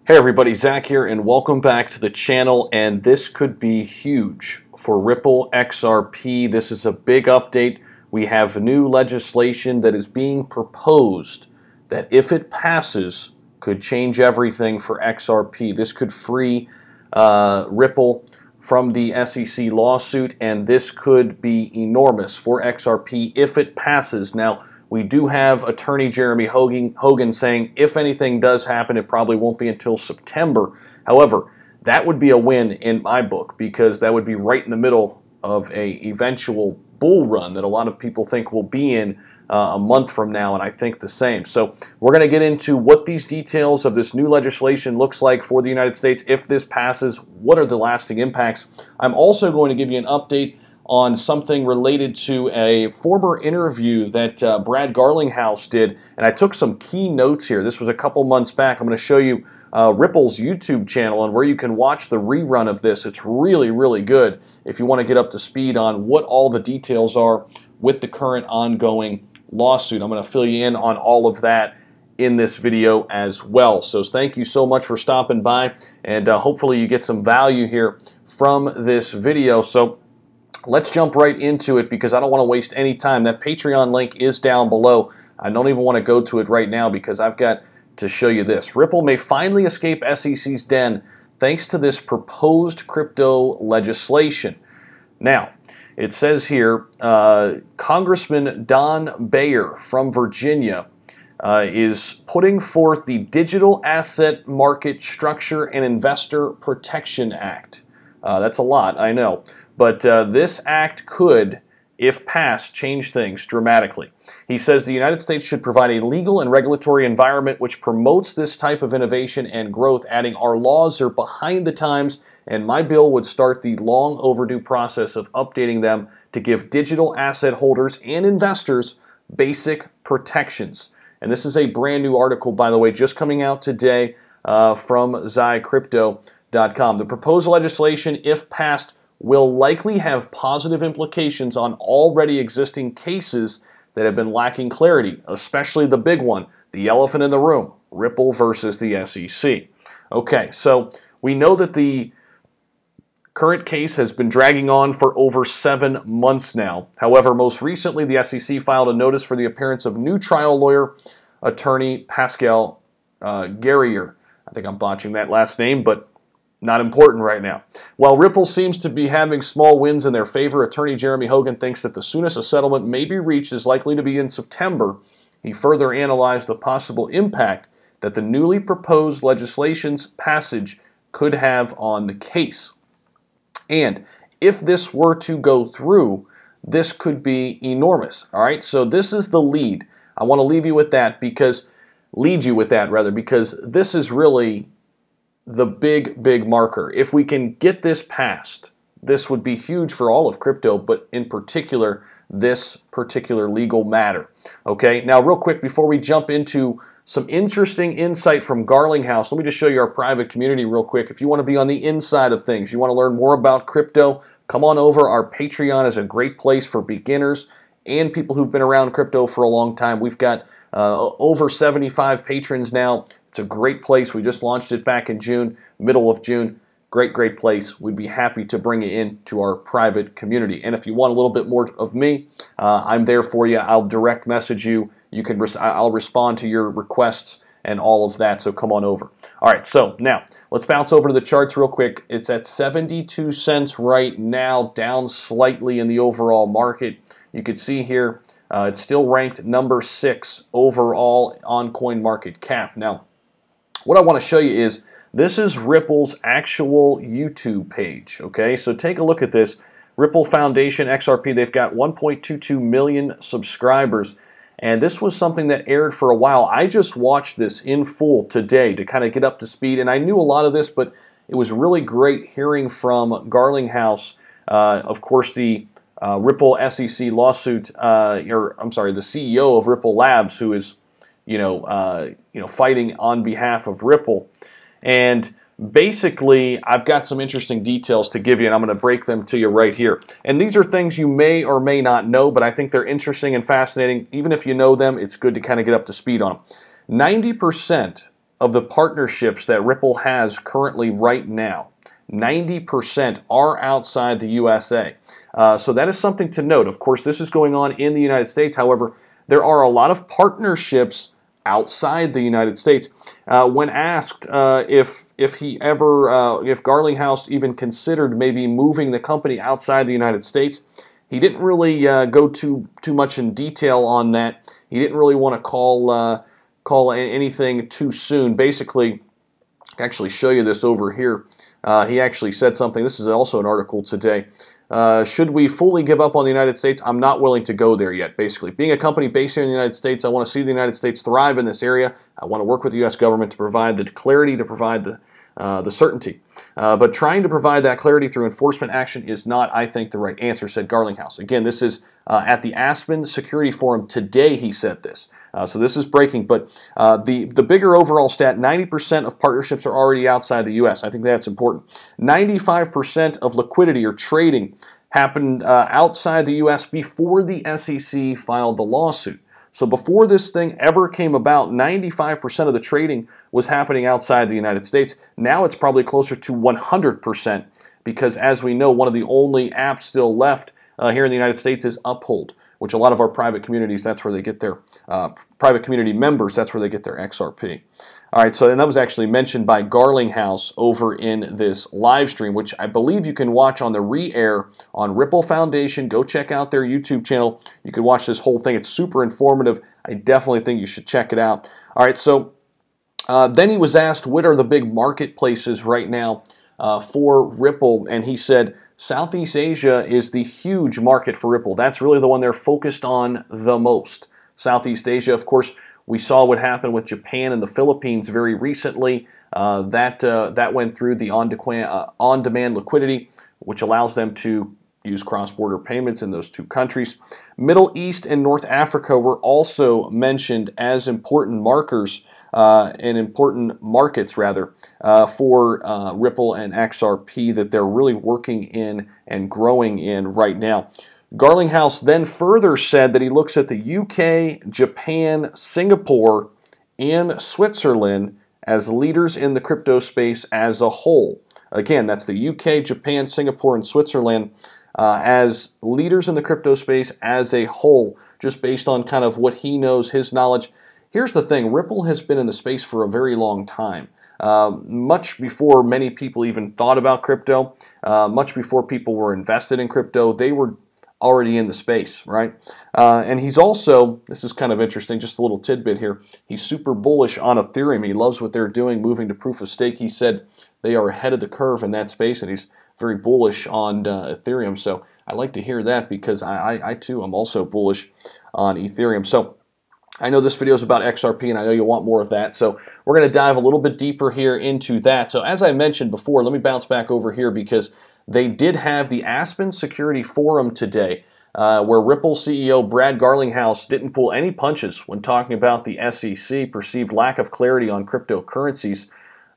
Hey everybody, Zach here, and welcome back to the channel. And this could be huge for Ripple XRP. This is a big update. We have new legislation that is being proposed that, if it passes, could change everything for XRP. This could free Ripple from the SEC lawsuit, and this could be enormous for XRP if it passes. Now, we do have attorney Jeremy Hogan saying if anything does happen, it probably won't be until September. However, that would be a win in my book, because that would be right in the middle of a eventual bull run that a lot of people think we'll be in a month from now, and I think the same. So we're going to get into what these details of this new legislation looks like for the United States if this passes. What are the lasting impacts? I'm also going to give you an update on something related to a former interview that Brad Garlinghouse did, and I took some key notes here. This was a couple months back. I'm going to show you Ripple's YouTube channel and where you can watch the rerun of this. It's really, really good if you want to get up to speed on what all the details are with the current ongoing lawsuit. I'm going to fill you in on all of that in this video as well. So thank you so much for stopping by, and hopefully you get some value here from this video. So let's jump right into it, because I don't want to waste any time. That Patreon link is down below. I don't even want to go to it right now because I've got to show you this. Ripple may finally escape SEC's den thanks to this proposed crypto legislation. Now, it says here, Congressman Don Bayer from Virginia is putting forth the Digital Asset Market Structure and Investor Protection Act. That's a lot, I know. But this act could, if passed, change things dramatically. He says the United States should provide a legal and regulatory environment which promotes this type of innovation and growth, adding our laws are behind the times, and my bill would start the long overdue process of updating them to give digital asset holders and investors basic protections. And this is a brand new article, by the way, just coming out today from XyCrypto.com. The proposed legislation, if passed, will likely have positive implications on already existing cases that have been lacking clarity, especially the big one, the elephant in the room, Ripple versus the SEC. Okay, so we know that the current case has been dragging on for over 7 months now. However, most recently, the SEC filed a notice for the appearance of new trial lawyer attorney Pascal Guerrier. I think I'm botching that last name, but not important right now. While Ripple seems to be having small wins in their favor, attorney Jeremy Hogan thinks that the soonest a settlement may be reached is likely to be in September. He further analyzed the possible impact that the newly proposed legislation's passage could have on the case. And if this were to go through, this could be enormous. All right, so this is the lead. I want to lead you with that because this is really the big marker. If we can get this passed, this would be huge for all of crypto, but in particular, this particular legal matter. Okay, now real quick, before we jump into some interesting insight from Garlinghouse, let me just show you our private community real quick. If you want to be on the inside of things, you want to learn more about crypto, come on over. Our Patreon is a great place for beginners and people who've been around crypto for a long time. We've got over 75 patrons now. It's a great place. We just launched it back in June, middle of June. Great place. We'd be happy to bring you into our private community. And if you want a little bit more of me, I'm there for you. I'll direct message you. I'll respond to your requests and all of that, so come on over. All right, so now let's bounce over to the charts real quick. It's at 72 cents right now, down slightly in the overall market. You can see here it's still ranked number 6 overall on CoinMarketCap. Now, what I want to show you is this is Ripple's actual YouTube page, okay? So take a look at this. Ripple Foundation, XRP, they've got 1.22 million subscribers, and this was something that aired for a while. I just watched this in full today to kind of get up to speed, and I knew a lot of this, but it was really great hearing from Garlinghouse, of course, the Ripple SEC lawsuit, the CEO of Ripple Labs, who is fighting on behalf of Ripple. And basically, I've got some interesting details to give you, and I'm going to break them to you right here. And these are things you may or may not know, but I think they're interesting and fascinating. Even if you know them, it's good to kind of get up to speed on them. 90% of the partnerships that Ripple has currently right now, 90% are outside the USA. So that is something to note. Of course, this is going on in the United States. However, there are a lot of partnerships outside the United States. When asked if Garlinghouse even considered maybe moving the company outside the United States, he didn't really go too much in detail on that. He didn't really want to call anything too soon. Basically, I can actually show you this over here. He actually said something. This is also an article today. Should we fully give up on the United States? I'm not willing to go there yet, basically. Being a company based here in the United States, I want to see the United States thrive in this area. I want to work with the U.S. government to provide the clarity, to provide the certainty. But trying to provide that clarity through enforcement action is not, I think, the right answer, said Garlinghouse. Again, this is at the Aspen Security Forum today he said this. So this is breaking, but the bigger overall stat, 90% of partnerships are already outside the U.S. I think that's important. 95% of liquidity or trading happened outside the U.S. before the SEC filed the lawsuit. So before this thing ever came about, 95% of the trading was happening outside the United States. Now it's probably closer to 100% because, as we know, one of the only apps still left here in the United States is Uphold, which a lot of our private communities, that's where they get their private community members, that's where they get their XRP. All right, so and that was actually mentioned by Garlinghouse over in this live stream, which I believe you can watch on the re-air on Ripple Foundation. Go check out their YouTube channel. You can watch this whole thing. It's super informative. I definitely think you should check it out. All right, so then he was asked, what are the big marketplaces right now for Ripple? And he said, Southeast Asia is the huge market for Ripple. That's really the one they're focused on the most. Southeast Asia, of course, we saw what happened with Japan and the Philippines very recently. That went through the on-demand liquidity, which allows them to use cross-border payments in those two countries. Middle East and North Africa were also mentioned as important markers and important markets, rather, for Ripple and XRP that they're really working in and growing in right now. Garlinghouse then further said that he looks at the UK, Japan, Singapore, and Switzerland as leaders in the crypto space as a whole. Again, that's the UK, Japan, Singapore, and Switzerland as leaders in the crypto space as a whole, just based on kind of what he knows, his knowledge. Here's the thing, Ripple has been in the space for a very long time. Much before many people even thought about crypto, much before people were invested in crypto, they were already in the space, right? And he's also, this is kind of interesting, just a little tidbit here, he's super bullish on Ethereum. He loves what they're doing, moving to proof of stake. He said they are ahead of the curve in that space, and he's very bullish on Ethereum. So I like to hear that because I too am also bullish on Ethereum. So I know this video is about XRP, and I know you want more of that, so we're going to dive a little bit deeper here into that. So as I mentioned before, let me bounce back over here because they did have the Aspen Security Forum today where Ripple CEO Brad Garlinghouse didn't pull any punches when talking about the SEC perceived lack of clarity on cryptocurrencies.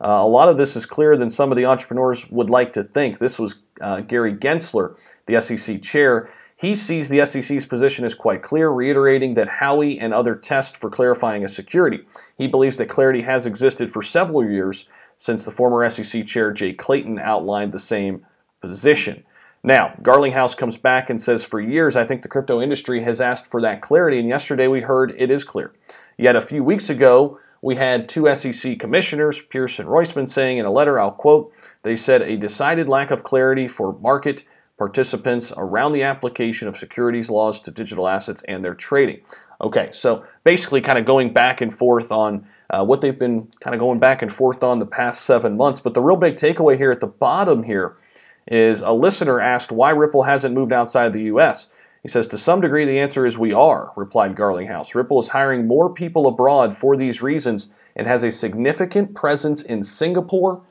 A lot of this is clearer than some of the entrepreneurs would like to think. This was Gary Gensler, the SEC chair. He sees the SEC's position as quite clear, reiterating that Howey and other test for clarifying a security. He believes that clarity has existed for several years since the former SEC chair Jay Clayton outlined the same position. Now, Garlinghouse comes back and says, for years, I think the crypto industry has asked for that clarity, and yesterday we heard it is clear. Yet a few weeks ago, we had two SEC commissioners, Pierce and Roisman, saying in a letter, I'll quote, they said a decided lack of clarity for market participants around the application of securities laws to digital assets and their trading. Okay, so basically kind of going back and forth on what they've been kind of going back and forth on the past 7 months. But the real big takeaway here at the bottom here is a listener asked why Ripple hasn't moved outside the U.S. He says, to some degree, the answer is we are, replied Garlinghouse. Ripple is hiring more people abroad for these reasons and has a significant presence in Singapore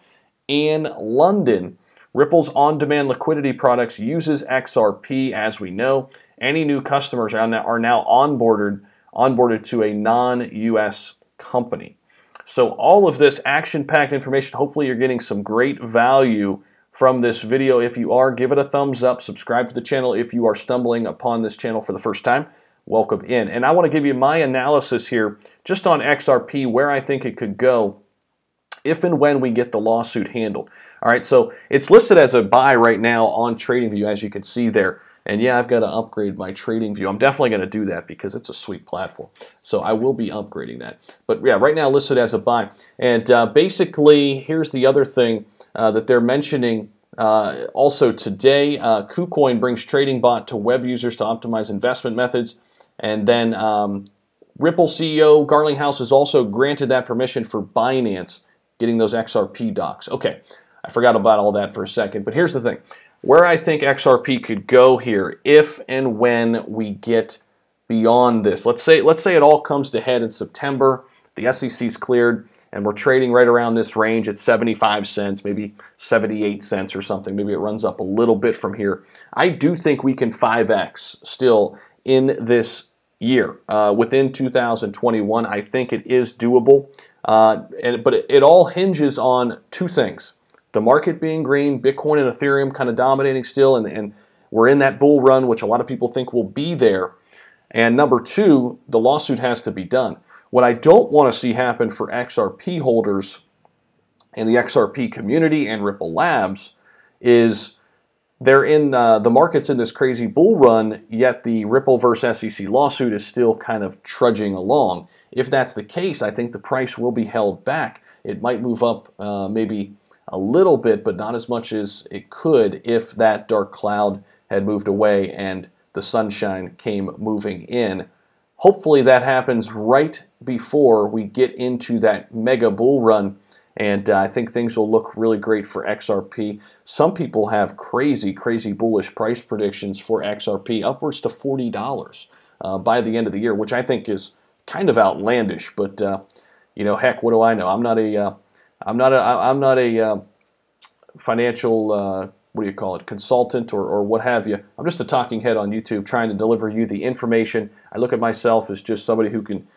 and London. Ripple's on-demand liquidity products uses XRP, as we know. Any new customers are now onboarded to a non-U.S. company. So all of this action-packed information, hopefully you're getting some great value from this video. If you are, give it a thumbs up, subscribe to the channel. If you are stumbling upon this channel for the first time, welcome in. And I want to give you my analysis here just on XRP, where I think it could go if and when we get the lawsuit handled. All right, so it's listed as a buy right now on TradingView, as you can see there. And yeah, I've got to upgrade my TradingView. I'm definitely going to do that because it's a sweet platform. So I will be upgrading that. But yeah, right now listed as a buy. And basically, here's the other thing that they're mentioning also today. KuCoin brings trading bot to web users to optimize investment methods. And then Ripple CEO Garlinghouse has also granted that permission for Binance, getting those XRP docs. Okay, I forgot about all that for a second. But here's the thing. Where I think XRP could go here if and when we get beyond this. Let's say it all comes to head in September, the SEC's cleared, and we're trading right around this range at 75 cents, maybe 78 cents or something. Maybe it runs up a little bit from here. I do think we can 5x still in this year. Within 2021, I think it is doable. But it all hinges on two things. The market being green, Bitcoin and Ethereum kind of dominating still, and we're in that bull run, which a lot of people think will be there. And number two, the lawsuit has to be done. What I don't want to see happen for XRP holders and the XRP community and Ripple Labs is they're in the market's in this crazy bull run, yet the Ripple versus SEC lawsuit is still kind of trudging along. If that's the case, I think the price will be held back. It might move up maybe a little bit, but not as much as it could if that dark cloud had moved away and the sunshine came moving in. Hopefully that happens right before we get into that mega bull run, and I think things will look really great for XRP. Some people have crazy, crazy bullish price predictions for XRP, upwards to $40 by the end of the year, which I think is kind of outlandish, but you know, heck, what do I know? I'm not a financial, what do you call it, consultant or what have you. I'm just a talking head on YouTube trying to deliver you the information. I look at myself as just somebody who can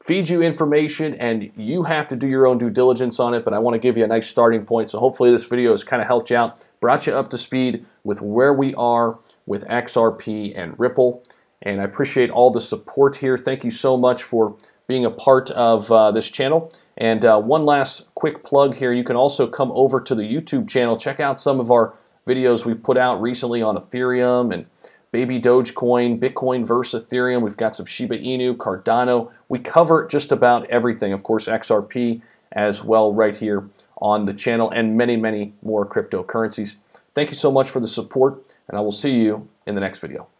feed you information, and you have to do your own due diligence on it, but I want to give you a nice starting point. So hopefully this video has kind of helped you out, brought you up to speed with where we are with XRP and Ripple, and I appreciate all the support here. Thank you so much for being a part of this channel. And one last quick plug here. You can also come over to the YouTube channel. Check out some of our videos we've put out recently on Ethereum and baby Dogecoin, Bitcoin versus Ethereum. We've got some Shiba Inu, Cardano. We cover just about everything. Of course, XRP as well right here on the channel, and many, many more cryptocurrencies. Thank you so much for the support, and I will see you in the next video.